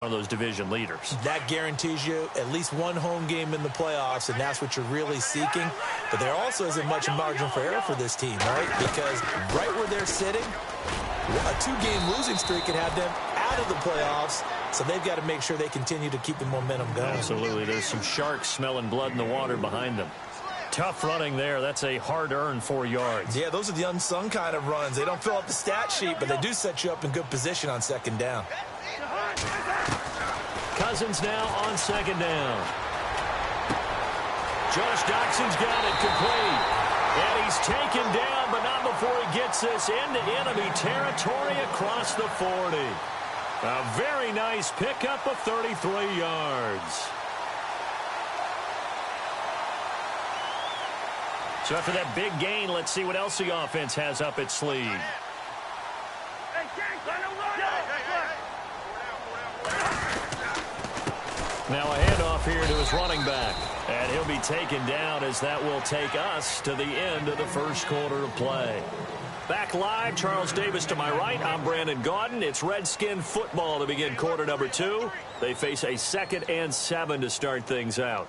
One of those division leaders. That guarantees you at least one home game in the playoffs, and that's what you're really seeking. But there also isn't much margin for error for this team, right? Because right where they're sitting, a two-game losing streak could have them out of the playoffs, so they've got to make sure they continue to keep the momentum going. Absolutely. There's some sharks smelling blood in the water behind them. Tough running there. That's a hard-earned 4 yards. Yeah, those are the unsung kind of runs. They don't fill up the stat sheet, but they do set you up in good position on second down. Cousins now on second down. Josh Doxson's got it complete. And he's taken down, but not before he gets this into enemy territory across the 40. A very nice pickup of 33 yards. So after that big gain, let's see what else the offense has up its sleeve. Now a handoff here to his running back. And he'll be taken down as that will take us to the end of the first quarter of play. Back live, Charles Davis to my right. I'm Brandon Gaudin. It's Redskin football to begin quarter number 2. They face a 2nd and 7 to start things out.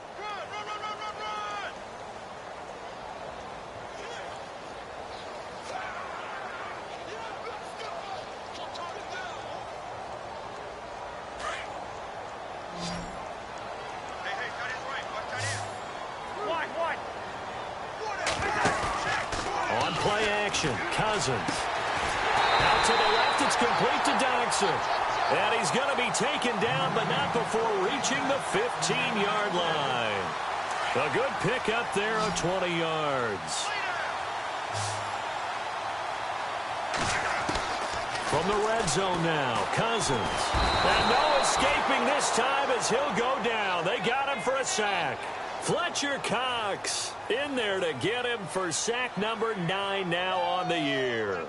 Cousins. Out to the left, it's complete to Doxson. And he's going to be taken down, but not before reaching the 15-yard line. A good pickup there of 20 yards. From the red zone now, Cousins. And no escaping this time as he'll go down. They got him for a sack. Fletcher Cox in there to get him for sack number 9 now on the year.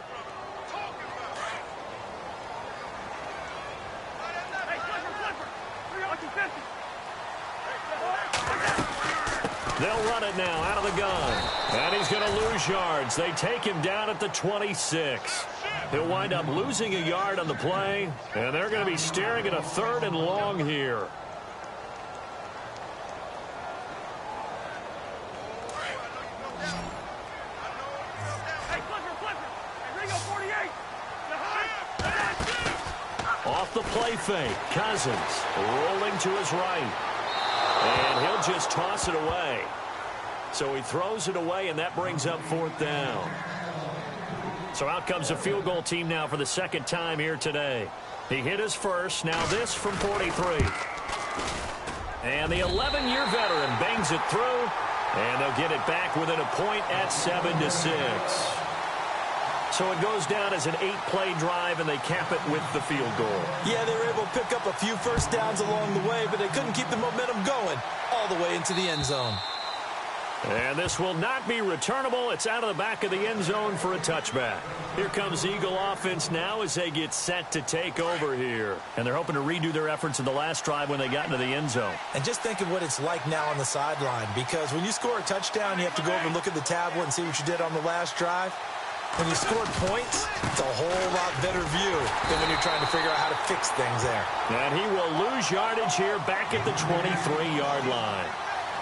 They'll run it now out of the gun. And he's going to lose yards. They take him down at the 26. He'll wind up losing a yard on the play. And they're going to be staring at a 3rd and long here. Off the play fake, Cousins rolling to his right. And he'll just toss it away. So he throws it away, and that brings up 4th down. So out comes the field goal team now for the 2nd time here today. He hit his first, now this from 43. And the 11-year veteran bangs it through, and they'll get it back within a point at 7-6. So it goes down as an 8-play drive, and they cap it with the field goal. Yeah, they were able to pick up a few first downs along the way, but they couldn't keep the momentum going all the way into the end zone. And this will not be returnable. It's out of the back of the end zone for a touchback. Here comes Eagle offense now as they get set to take over here. And they're hoping to redo their efforts in the last drive when they got into the end zone. And just think of what it's like now on the sideline, because when you score a touchdown, you have to go over and look at the tablet and see what you did on the last drive. When you scored points, it's a whole lot better view than when you're trying to figure out how to fix things there. And he will lose yardage here back at the 23-yard line.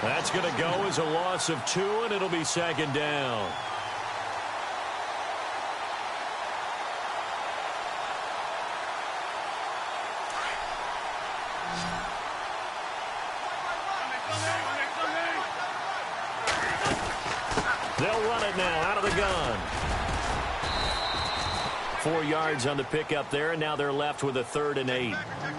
That's going to go as a loss of 2, and it'll be 2nd down. They'll run it now out of the gun. 4 yards on the pickup there, and now they're left with a 3rd and 8.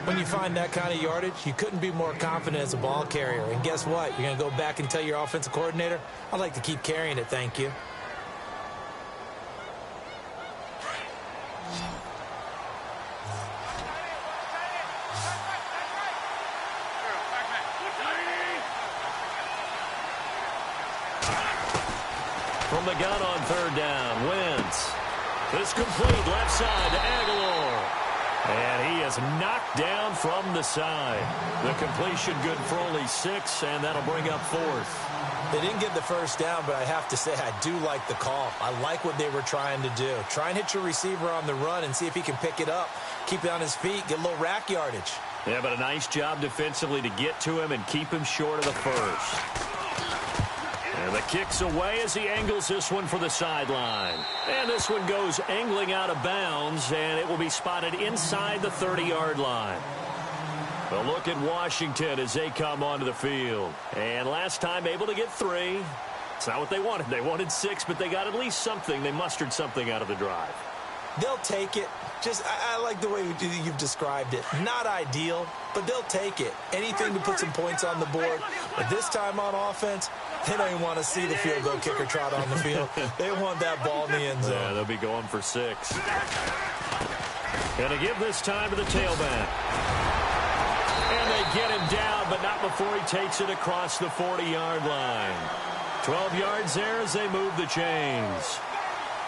When you find that kind of yardage, you couldn't be more confident as a ball carrier. And guess what? You're going to go back and tell your offensive coordinator, I'd like to keep carrying it, thank you. From the gun on 3rd down, Wentz. It's complete left side to Aguilar. And he is knocked down from the side. The completion good for only 6, and that'll bring up 4th. They didn't get the first down, but I have to say I do like the call. I like what they were trying to do. Try and hit your receiver on the run and see if he can pick it up. Keep it on his feet, get a little rack yardage. Yeah, but a nice job defensively to get to him and keep him short of the first. And the kick's away as he angles this one for the sideline. And this one goes angling out of bounds, and it will be spotted inside the 30-yard line. A look at Washington as they come onto the field. And last time able to get 3. It's not what they wanted. They wanted 6, but they got at least something. They mustered something out of the drive. They'll take it. I like the way you've described it. Not ideal, but they'll take it. Anything to put some points on the board. But this time on offense, they don't even want to see the field goal kicker trot on the field. They want that ball in the end zone. Yeah, they'll be going for 6. Gonna give this time to the tailback. And they get him down, but not before he takes it across the 40-yard line. 12 yards there as they move the chains.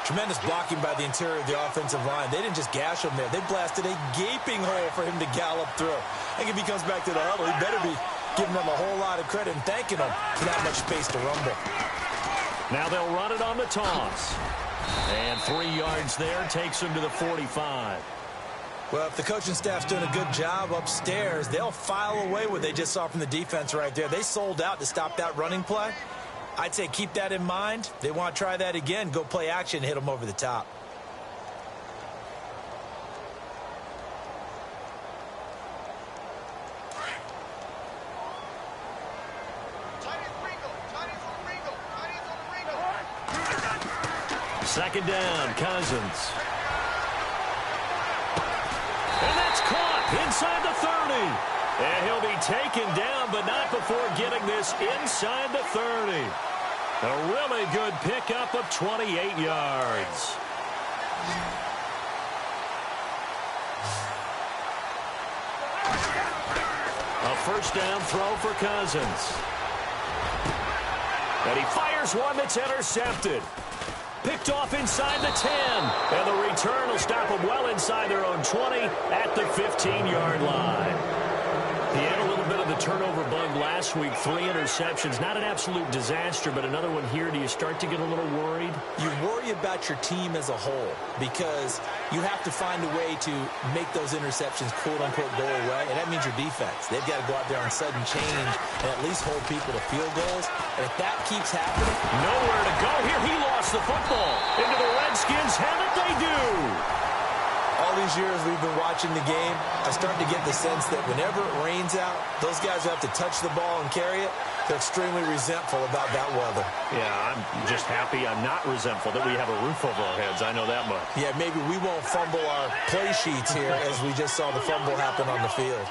Tremendous blocking by the interior of the offensive line. They didn't just gash him there. They blasted a gaping hole for him to gallop through. I think if he comes back to the huddle, he better be giving them a whole lot of credit and thanking them for that much space to rumble. Now they'll run it on the toss. And 3 yards there takes him to the 45. Well, if the coaching staff's doing a good job upstairs, they'll file away what they just saw from the defense right there. They sold out to stop that running play. I'd say keep that in mind. They want to try that again. Go play action, hit them over the top. Second down, Cousins. And that's caught inside the 30. And he'll be taken down, but not before getting this inside the 30. A really good pickup of 28 yards. A first down throw for Cousins. And he fires one that's intercepted. Picked off inside the 10. And the return will stop them well inside their own 20 at the 15-yard line. He had a little bit of the turnover bug last week. 3 interceptions. Not an absolute disaster, but another one here. Do you start to get a little worried? You worry about your team as a whole because you have to find a way to make those interceptions, quote-unquote, go away, and that means your defense. They've got to go out there on sudden change and at least hold people to field goals. And if that keeps happening... Nowhere to go here. He lost the football. Into the Redskins' hand that they do. All these years we've been watching the game, I start to get the sense that whenever it rains out, those guys who have to touch the ball and carry it, they're extremely resentful about that weather. Yeah, I'm just happy I'm not resentful that we have a roof over our heads. I know that much. Yeah, maybe we won't fumble our play sheets here as we just saw the fumble happen on the field.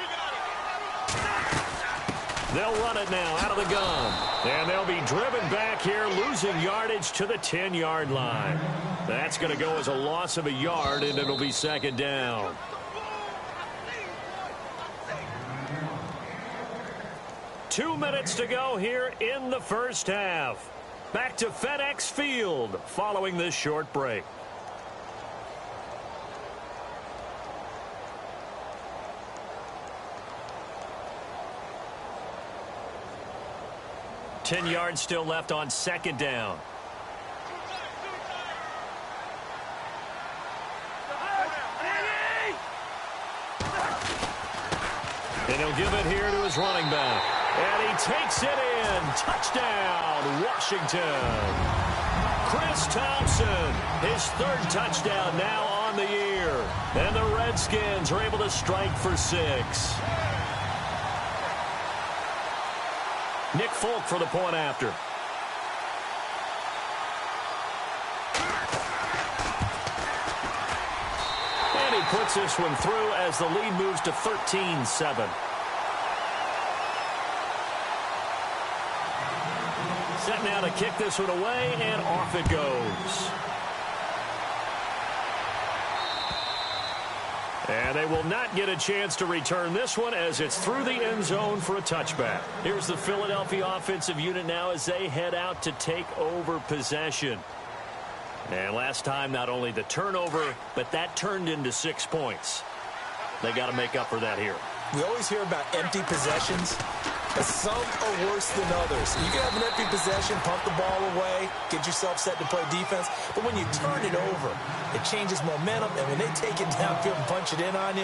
They'll run it now out of the gun. And they'll be driven back here, losing yardage to the 10-yard line. That's going to go as a loss of a yard, and it'll be second down. Two minutes to go here in the first half. Back to FedEx Field following this short break. Ten yards still left on second down. And he'll give it here to his running back. And he takes it in. Touchdown, Washington. Chris Thompson, his 3rd touchdown now on the year. And the Redskins are able to strike for 6. Nick Folk for the point after. And he puts this one through as the lead moves to 13-7. Set now to kick this one away, and off it goes. And they will not get a chance to return this one as it's through the end zone for a touchback. Here's the Philadelphia offensive unit now as they head out to take over possession. And last time, not only the turnover, but that turned into 6 points. They got to make up for that here. We always hear about empty possessions, but some are worse than others. You can have an empty possession, pump the ball away, get yourself set to play defense, but when you turn it over, it changes momentum, and when they take it downfield and punch it in on you,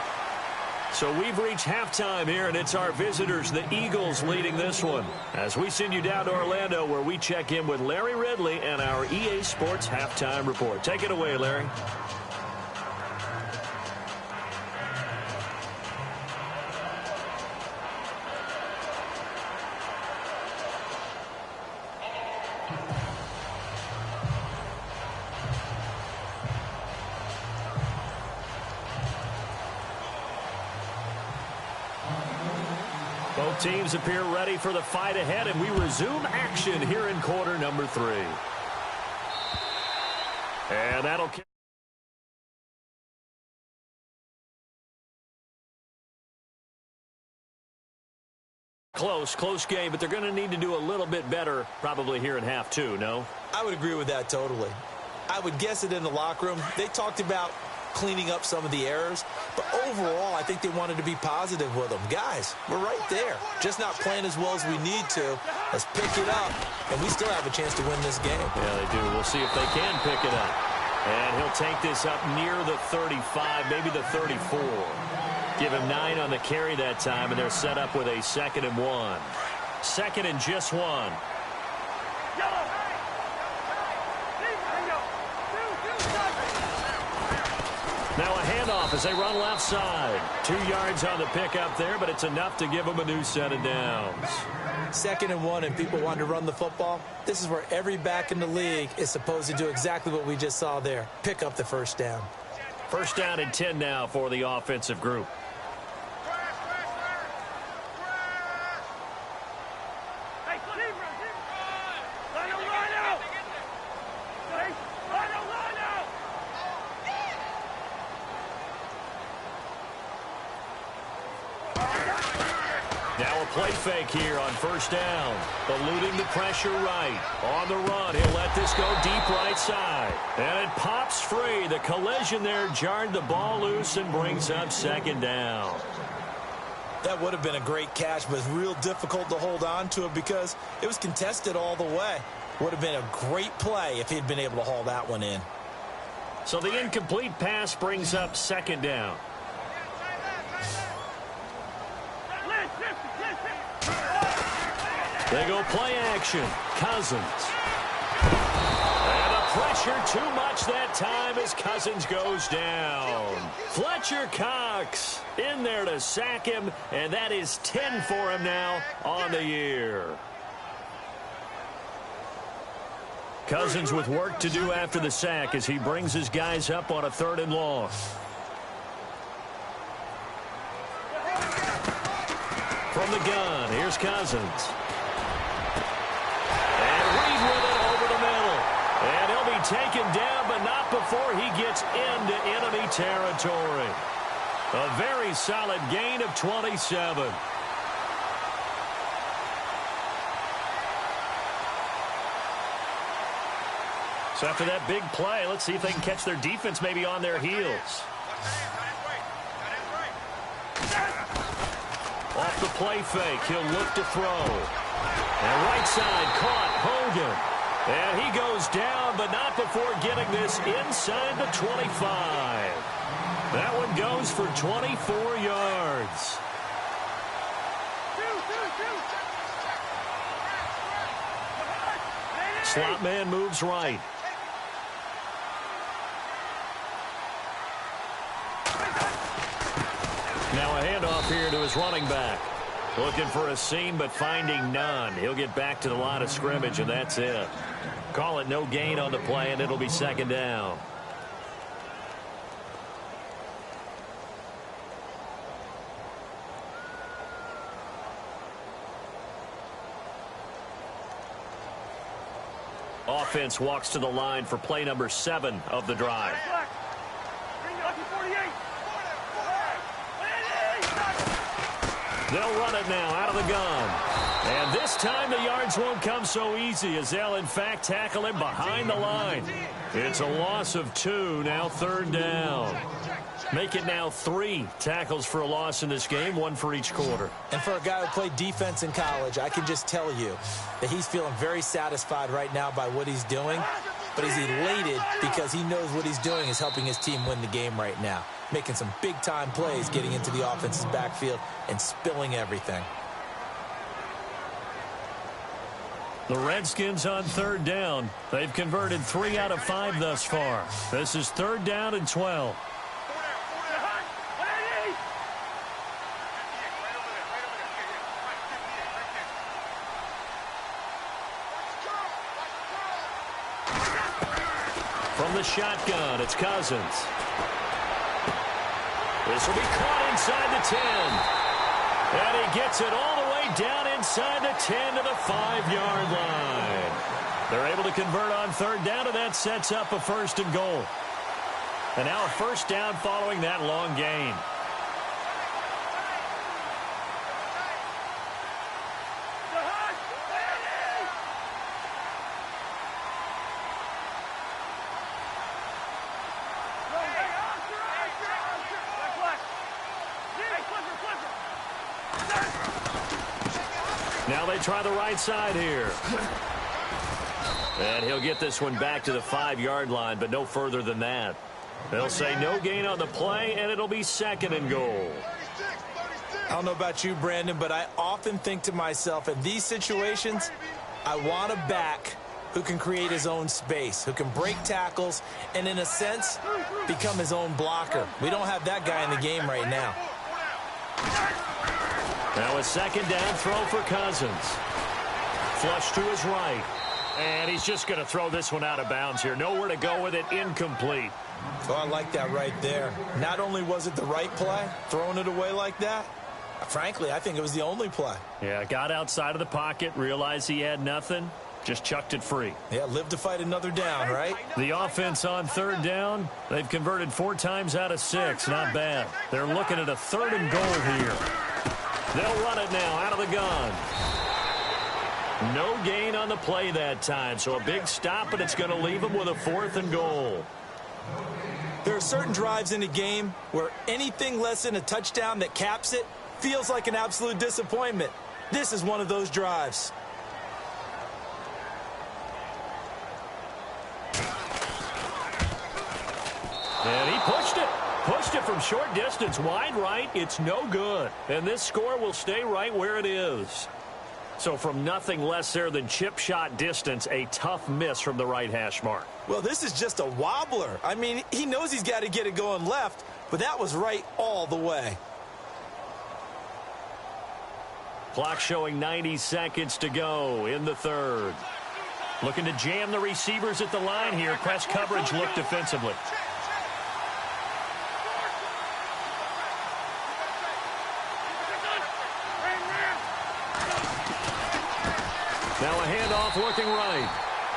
So we've reached halftime here, and it's our visitors, the Eagles, leading this one. As we send you down to Orlando, where we check in with Larry Ridley and our EA Sports Halftime Report. Take it away, Larry. Both teams appear ready for the fight ahead, and we resume action here in quarter number 3. And that'll kick. Close game, but they're going to need to do a little bit better probably here in half 2, no? I would agree with that totally. I would guess it in the locker room. They talked about cleaning up some of the errors, but overall, I think they wanted to be positive with them. Guys, we're right there. Just not playing as well as we need to. Let's pick it up, and we still have a chance to win this game. Yeah, they do. We'll see if they can pick it up. And he'll take this up near the 35, maybe the 34. Give him 9 on the carry that time, and they're set up with a 2nd and 1. 2nd and just 1. Now a handoff as they run left side. 2 yards on the pickup there, but it's enough to give them a new set of downs. 2nd and 1, and people want to run the football. This is where every back in the league is supposed to do exactly what we just saw there. Pick up the first down. 1st down and 10 now for the offensive group. Now a play fake here on 1st down. Eluding the pressure right. On the run, he'll let this go deep right side. And it pops free. The collision there jarred the ball loose and brings up 2nd down. That would have been a great catch, but it's real difficult to hold on to it because it was contested all the way. Would have been a great play if he'd been able to haul that one in. So the incomplete pass brings up 2nd down. They go play action. Cousins. And the pressure too much that time as Cousins goes down. Fletcher Cox in there to sack him, and that is 10 for him now on the year. Cousins with work to do after the sack as he brings his guys up on a 3rd and long. From the gun, here's Cousins. And he'll be taken down, but not before he gets into enemy territory. A very solid gain of 27. So after that big play, let's see if they can catch their defense maybe on their heels. Off the play fake, he'll look to throw. And right side caught, Hogan. And he goes down, but not before getting this inside the 25. That one goes for 24 yards. Slot man moves right. Now a handoff here to his running back. Looking for a seam, but finding none. He'll get back to the line of scrimmage, and that's it. Call it no gain on the play, and it'll be 2nd down. Offense walks to the line for play number 7 of the drive. They'll run it now out of the gun. And this time the yards won't come so easy as they'll, in fact, tackle him behind the line. It's a loss of 2, now 3rd down. Make it now 3 tackles for a loss in this game, 1 for each quarter. And for a guy who played defense in college, I can just tell you that he's feeling very satisfied right now by what he's doing. but he's elated because he knows what he's doing is helping his team win the game right now. Making some big-time plays, getting into the offense's backfield, and spilling everything. The Redskins on third down. They've converted 3 out of 5 thus far. This is 3rd down and 12. From the shotgun, it's Cousins. This will be caught inside the 10. And he gets it all the way down inside the 10 to the 5-yard line. They're able to convert on third down, and that sets up a 1st and goal. And now a 1st down following that long gain. Now they try the right side here. And he'll get this one back to the 5-yard line, but no further than that. They'll say no gain on the play, and it'll be 2nd and goal. I don't know about you, Brandon, but I often think to myself, in these situations, I want a back who can create his own space, who can break tackles, and in a sense, become his own blocker. We don't have that guy in the game right now. Now a 2nd down throw for Cousins. Flush to his right. And he's just going to throw this one out of bounds here. Nowhere to go with it. Incomplete. So I like that right there. Not only was it the right play, throwing it away like that, frankly, I think it was the only play. Yeah, got outside of the pocket, realized he had nothing, just chucked it free. Yeah, live to fight another down, right? The offense on third down, they've converted 4 times out of 6. Not bad. They're looking at a 3rd and goal here. They'll run it now out of the gun. No gain on the play that time, so a big stop, and it's going to leave them with a 4th and goal. There are certain drives in a game where anything less than a touchdown that caps it feels like an absolute disappointment. This is one of those drives. And he pushed it. Pushed it from short distance, wide right. It's no good. And this score will stay right where it is. So from nothing less there than chip shot distance, a tough miss from the right hash mark. Well, this is just a wobbler. I mean, he knows he's got to get it going left, but that was right all the way. Clock showing 90 seconds to go in the 3rd. Looking to jam the receivers at the line here. Press coverage look defensively. Now a handoff working right.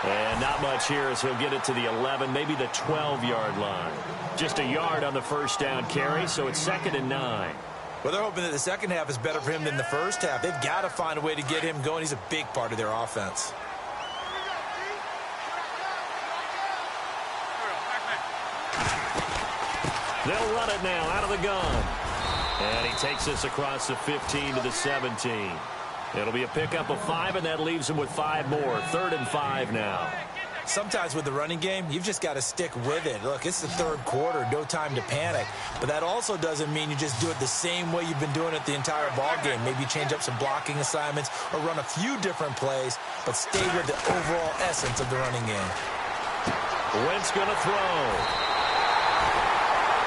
And not much here as he'll get it to the 11, maybe the 12-yard line. Just a yard on the 1st down carry, so it's 2nd and 9. Well, they're hoping that the second half is better for him than the first half. They've got to find a way to get him going. He's a big part of their offense. They'll run it now out of the gun. And he takes this across the 15 to the 17. It'll be a pickup of 5, and that leaves him with 5 more. 3rd and 5 now. Sometimes with the running game, you've just got to stick with it. Look, it's the 3rd quarter, no time to panic. But that also doesn't mean you just do it the same way you've been doing it the entire ball game. Maybe change up some blocking assignments or run a few different plays, but stay with the overall essence of the running game. Wentz going to throw.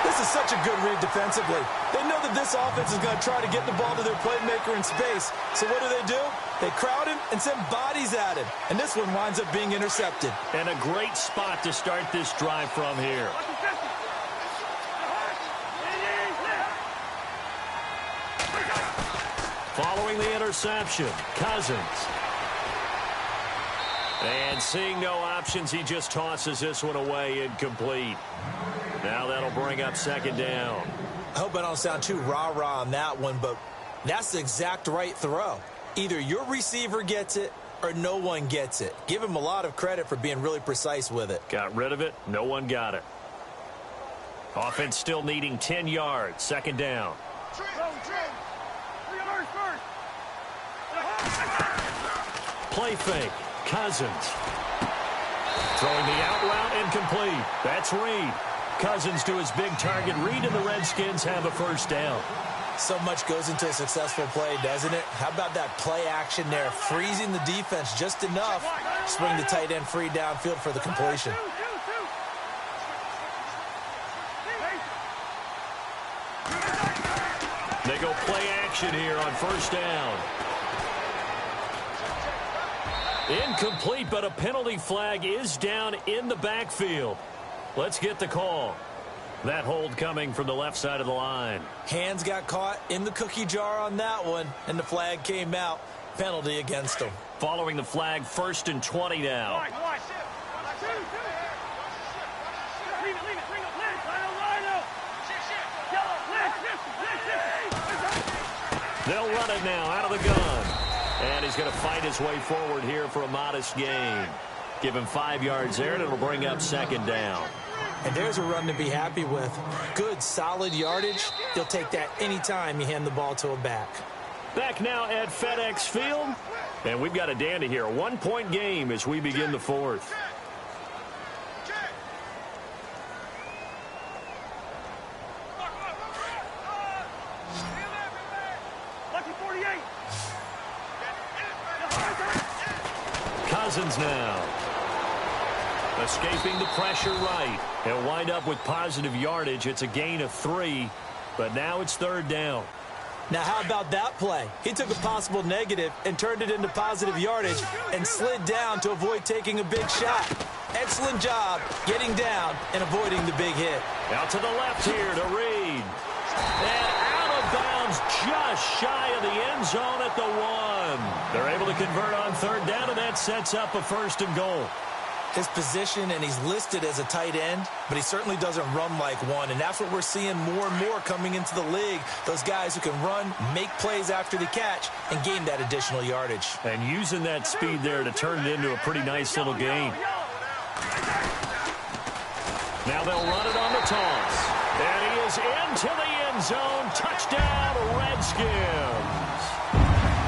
This is such a good read defensively. They know that this offense is going to try to get the ball to their playmaker in space. So what do? They crowd him and send bodies at him. And this one winds up being intercepted. And a great spot to start this drive from here. Following the interception, Cousins. And seeing no options, he just tosses this one away incomplete. Now that'll bring up 2nd down. I hope I don't sound too rah-rah on that one, but that's the exact right throw. Either your receiver gets it or no one gets it. Give him a lot of credit for being really precise with it. Got rid of it. No one got it. Offense still needing 10 yards. 2nd down. Play fake. Cousins. Throwing the out route incomplete. That's Reed. Cousins to his big target. Reed and the Redskins have a first down. So much goes into a successful play, doesn't it? How about that play action there? Freezing the defense just enough. Swing the tight end free downfield for the completion. They go play action here on first down. Incomplete, but a penalty flag is down in the backfield. Let's get the call. That hold coming from the left side of the line. Hands got caught in the cookie jar on that one, and the flag came out. Penalty against him. Following the flag, 1st and 20 now. They'll run it now out of the gun. And he's going to fight his way forward here for a modest gain. Give him 5 yards there, and it'll bring up 2nd down. And there's a run to be happy with. Good, solid yardage. He'll take that anytime you hand the ball to a back. Back now at FedEx Field. And we've got a dandy here. A 1-point game as we begin the 4th. Cousins now. Escaping the pressure right. He'll wind up with positive yardage. It's a gain of 3, but now it's 3rd down. Now, how about that play? He took a possible negative and turned it into positive yardage and slid down to avoid taking a big shot. Excellent job getting down and avoiding the big hit. Out to the left here to Reed. And out of bounds just shy of the end zone at the 1. They're able to convert on 3rd down, and that sets up a 1st and goal. His position, and he's listed as a tight end, but he certainly doesn't run like one, and that's what we're seeing more and more coming into the league. Those guys who can run, make plays after the catch, and gain that additional yardage. And using that speed there to turn it into a pretty nice little game. Now they'll run it on the toss. And he is into the end zone. Touchdown, Redskins.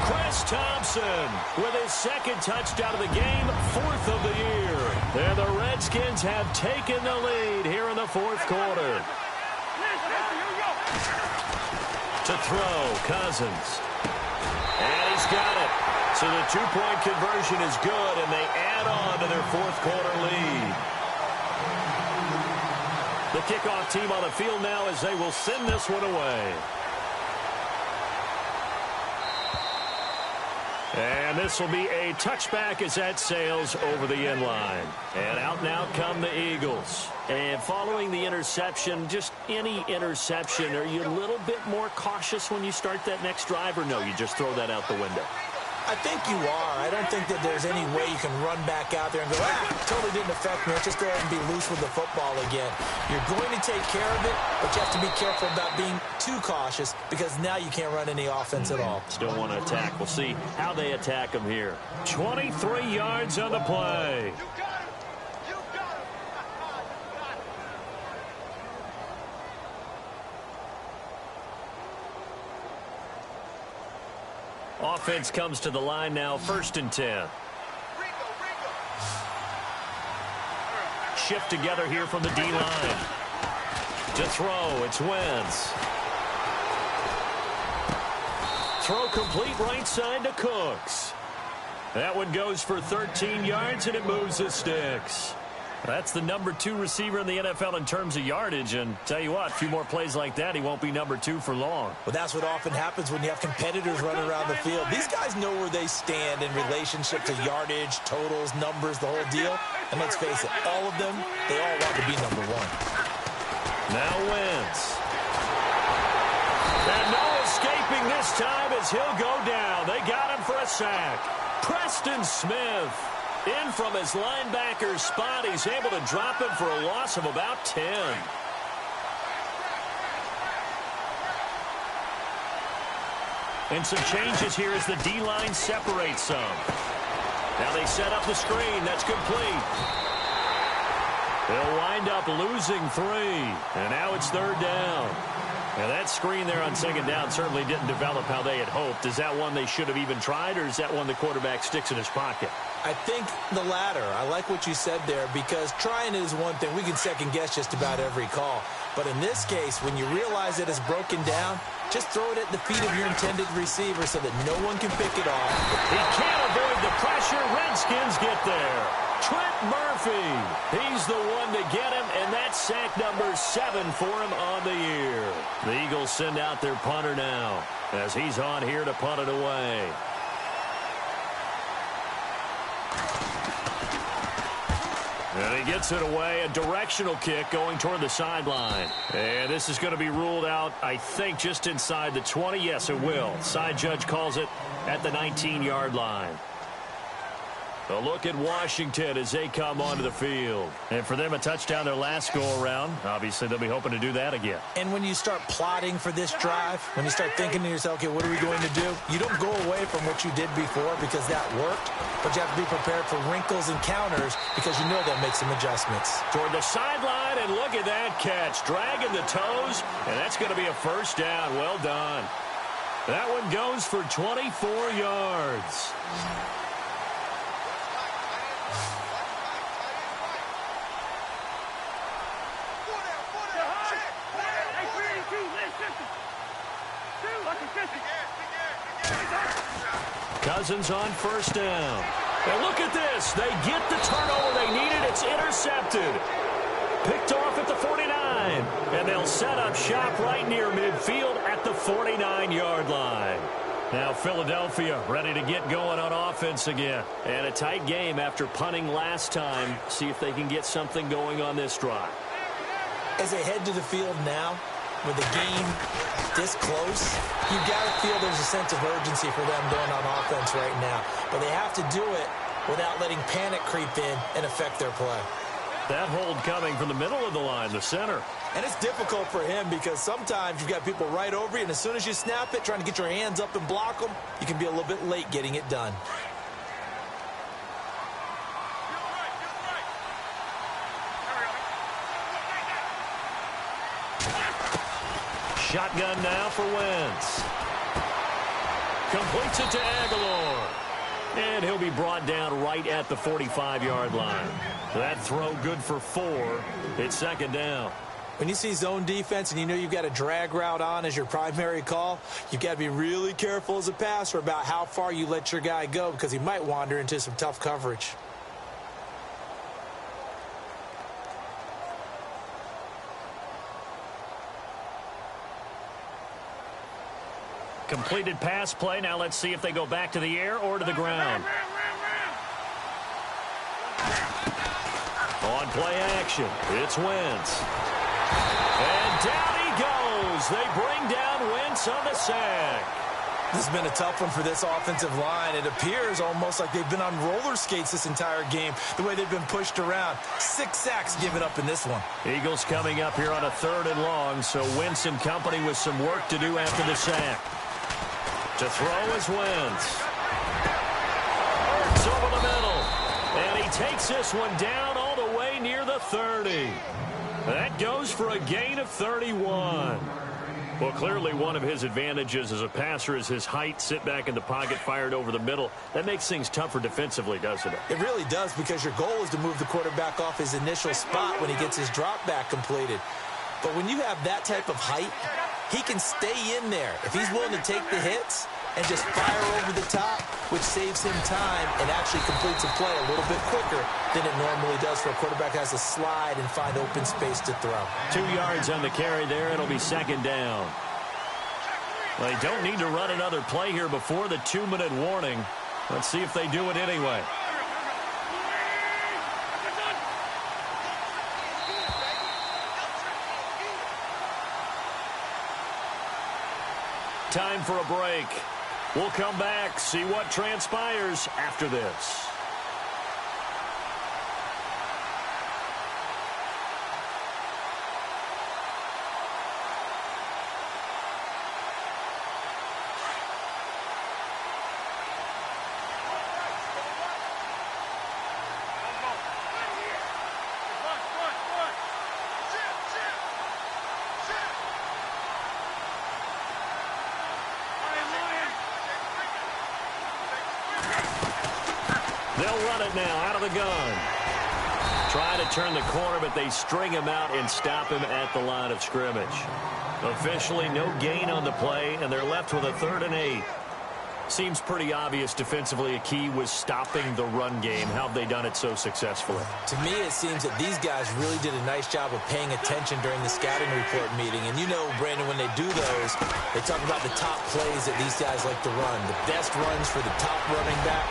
Chris Thompson with his 2nd touchdown of the game, 4th of the year. And the Redskins have taken the lead here in the 4th quarter. To throw, Cousins. And he's got it. So the 2-point conversion is good, and they add on to their 4th quarter lead. The kickoff team on the field now as they will send this one away. And this will be a touchback as that sails over the end line. And out now come the Eagles. And following the interception, just any interception, are you a little bit more cautious when you start that next drive, or no, you just throw that out the window? I think you are. I don't think that there's any way you can run back out there and go, totally didn't affect me. Let's just go ahead and be loose with the football again. You're going to take care of it, but you have to be careful about being too cautious because now you can't run any offense at all. Still want to attack. We'll see how they attack them here. 23 yards on the play. Offense comes to the line now, 1st and 10. Shift together here from the D-line. To throw, it's Wentz. Throw complete right side to Cooks. That one goes for 13 yards, and it moves the sticks. That's the number 2 receiver in the NFL in terms of yardage, and tell you what, a few more plays like that, he won't be number 2 for long. Well, that's what often happens when you have competitors running around the field. These guys know where they stand in relationship to yardage, totals, numbers, the whole deal. And let's face it, all of them, they all want to be number 1. Now Wentz. And no escaping this time as he'll go down. They got him for a sack. Preston Smith. In from his linebacker spot, he's able to drop him for a loss of about 10. And some changes here as the D-line separates some. Now they set up the screen. That's complete. They'll wind up losing 3. And now it's 3rd down. And that screen there on second down certainly didn't develop how they had hoped. Is that one they should have even tried, or is that one the quarterback sticks in his pocket? I think the latter. I like what you said there, because trying is one thing. We can second-guess just about every call. But in this case, when you realize that it's broken down, just throw it at the feet of your intended receiver so that no one can pick it off. He can't avoid the pressure. Redskins get there. Trent Murphy. He's the one to get him, and that's sack number 7 for him on the year. The Eagles send out their punter now as he's on here to punt it away. And he gets it away, a directional kick going toward the sideline. And this is going to be ruled out, I think, just inside the 20. Yes, it will. Side judge calls it at the 19-yard line. A look at Washington as they come onto the field. And for them, a touchdown their last go-around. Obviously, they'll be hoping to do that again. And when you start plotting for this drive, when you start thinking to yourself, okay, what are we going to do? You don't go away from what you did before because that worked, but you have to be prepared for wrinkles and counters because you know they'll make some adjustments. Toward the sideline, and look at that catch. Dragging the toes, and that's going to be a first down. Well done. That one goes for 24 yards. Cousins on first down. And look at this. They get the turnover they needed. It's intercepted. Picked off at the 49. And they'll set up shop right near midfield at the 49-yard line. Now Philadelphia ready to get going on offense again. And a tight game after punting last time. See if they can get something going on this drive. As they head to the field now, with the game this close, you've got to feel there's a sense of urgency for them going on offense right now. But they have to do it without letting panic creep in and affect their play. That hold coming from the middle of the line, the center. And it's difficult for him because sometimes you've got people right over you, and as soon as you snap it, trying to get your hands up and block them, you can be a little bit late getting it done. Shotgun now for Wentz. Completes it to Aguilar. And he'll be brought down right at the 45-yard line. That throw good for 4. It's second down. When you see zone defense and you know you've got a drag route on as your primary call, you've got to be really careful as a passer about how far you let your guy go because he might wander into some tough coverage. Completed pass play. Now let's see if they go back to the air or to the ground. On play action, it's Wentz. And down he goes. They bring down Wentz on the sack. This has been a tough one for this offensive line. It appears almost like they've been on roller skates this entire game, the way they've been pushed around. 6 sacks given up in this one. Eagles coming up here on a 3rd and long, so Wentz and company with some work to do after the sack. To throw is Wentz. It's over the middle. And he takes this one down all the way near the 30. That goes for a gain of 31. Well, clearly one of his advantages as a passer is his height. Sit back in the pocket, fired over the middle. That makes things tougher defensively, doesn't it? It really does, because your goal is to move the quarterback off his initial spot when he gets his drop back completed. But when you have that type of height, he can stay in there if he's willing to take the hits and just fire over the top, which saves him time and actually completes a play a little bit quicker than it normally does for a quarterback who has to slide and find open space to throw. 2 yards on the carry there. It'll be second down. They don't need to run another play here before the 2-minute warning. Let's see if they do it anyway. Time for a break. We'll come back, see what transpires after this. They'll run it now out of the gun. Trying to turn the corner, but they string him out and stop him at the line of scrimmage. Officially no gain on the play, and they're left with a 3rd and 8. Seems pretty obvious defensively a key was stopping the run game. How have they done it so successfully? To me, it seems that these guys really did a nice job of paying attention during the scouting report meeting. And you know, Brandon, when they do those, they talk about the top plays that these guys like to run. The best runs for the top running back.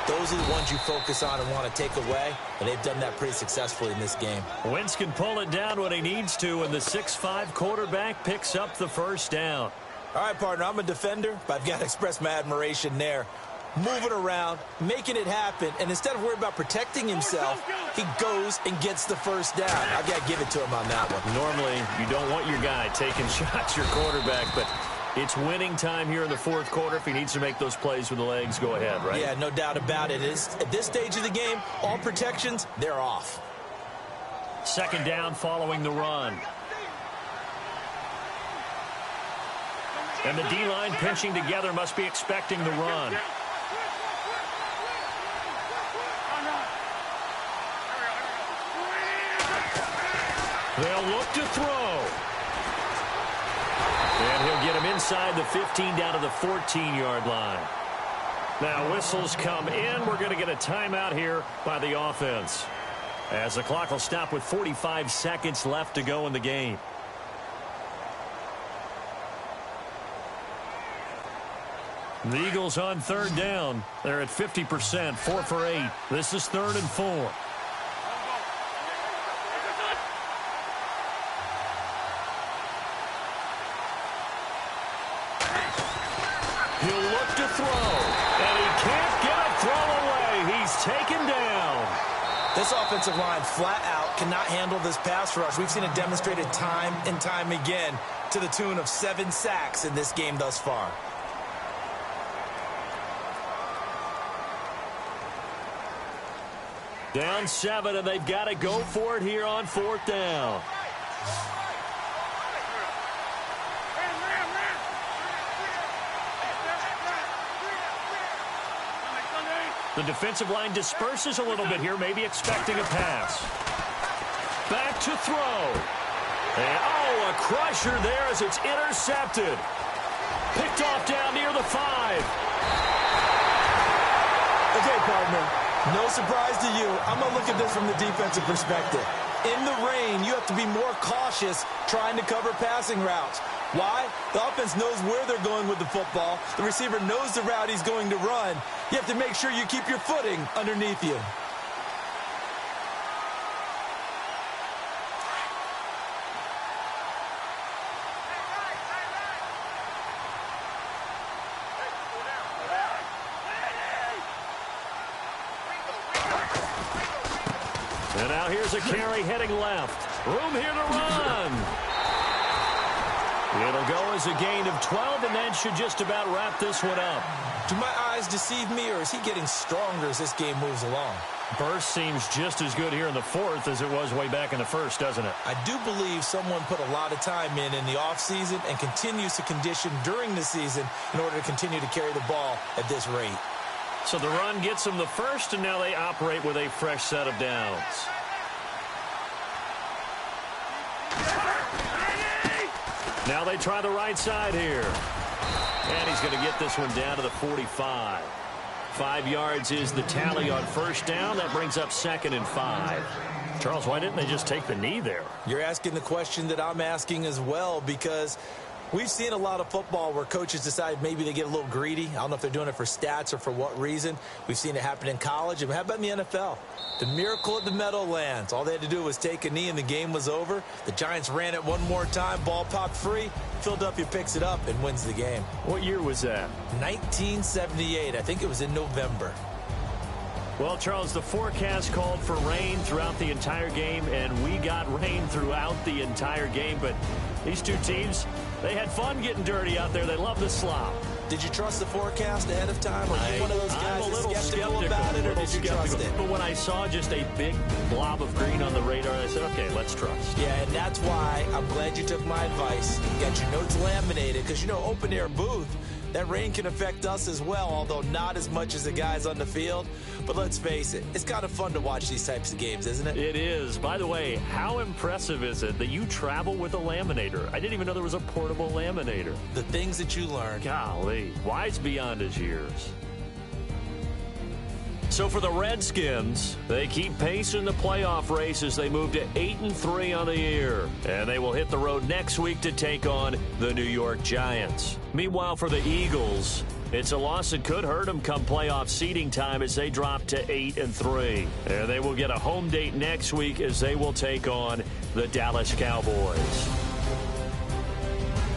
Those are the ones you focus on and want to take away, and they've done that pretty successfully in this game. Wentz can pull it down when he needs to, and the 6'5" quarterback picks up the first down. All right, partner, I'm a defender, but I've got to express my admiration there. Moving around, making it happen, and instead of worrying about protecting himself, he goes and gets the first down. I've got to give it to him on that one. Normally, you don't want your guy taking shots, your quarterback, but it's winning time here in the 4th quarter. If he needs to make those plays with the legs, go ahead, right? Yeah, no doubt about it. At this stage of the game, all protections, they're off. 2nd down following the run. And the D-line pinching together must be expecting the run. They'll look to throw. And he'll get him inside the 15 down to the 14-yard line. Now whistles come in. We're going to get a timeout here by the offense, as the clock will stop with 45 seconds left to go in the game. The Eagles on 3rd down. They're at 50%, 4 for 8. This is 3rd and 4. He'll look to throw, and he can't get a throw away. He's taken down. This offensive line flat out cannot handle this pass rush. We've seen it demonstrated time and time again to the tune of 7 sacks in this game thus far. Down 7, and they've got to go for it here on 4th down. The defensive line disperses a little bit here, maybe expecting a pass. Back to throw. And, oh, a crusher there as it's intercepted. Picked off down near the 5. Okay, partner, no surprise to you. I'm going to look at this from the defensive perspective. In the rain, you have to be more cautious trying to cover passing routes. Why? The offense knows where they're going with the football. The receiver knows the route he's going to run. You have to make sure you keep your footing underneath you. And now here's a carry heading left. Room here to run. It'll go as a gain of 12, and that should just about wrap this one up. Do my eyes deceive me, or is he getting stronger as this game moves along? Burst seems just as good here in the 4th as it was way back in the 1st, doesn't it? I do believe someone put a lot of time in the offseason and continues to condition during the season in order to continue to carry the ball at this rate. So the run gets them the 1st, and now they operate with a fresh set of downs. Now they try the right side here. And he's going to get this one down to the 45. 5 yards is the tally on 1st down. That brings up 2nd and 5. Charles, why didn't they just take the knee there? You're asking the question that I'm asking as well, because we've seen a lot of football where coaches decide maybe they get a little greedy. I don't know if they're doing it for stats or for what reason. We've seen it happen in college. And how about in the NFL? The miracle at the Meadowlands. All they had to do was take a knee and the game was over. The Giants ran it one more time. Ball popped free. Philadelphia picks it up and wins the game. What year was that? 1978. I think it was in November. Well, Charles, the forecast called for rain throughout the entire game, and we got rain throughout the entire game. But these two teams, they had fun getting dirty out there. They love the slop. Did you trust the forecast ahead of time? Or are you one of those guys I'm a little skeptical about it, or did you trust it? But when I saw just a big blob of green on the radar, I said, okay, let's trust. Yeah, and that's why I'm glad you took my advice. Got your notes laminated, because, you know, open-air booth, that rain can affect us as well, although not as much as the guys on the field. But let's face it, it's kind of fun to watch these types of games, isn't it? It is. By the way, how impressive is it that you travel with a laminator? I didn't even know there was a portable laminator. The things that you learn. Golly, wise beyond his years. So for the Redskins, they keep pace in the playoff race as they move to 8-3 on the year. And they will hit the road next week to take on the New York Giants. Meanwhile, for the Eagles, it's a loss that could hurt them come playoff seeding time as they drop to 8-3. And they will get a home date next week as they will take on the Dallas Cowboys.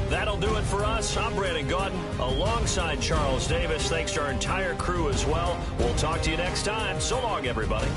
That'll do it for us. I'm Brandon Gaudin alongside Charles Davis. Thanks to our entire crew as well. We'll talk to you next time. So long, everybody.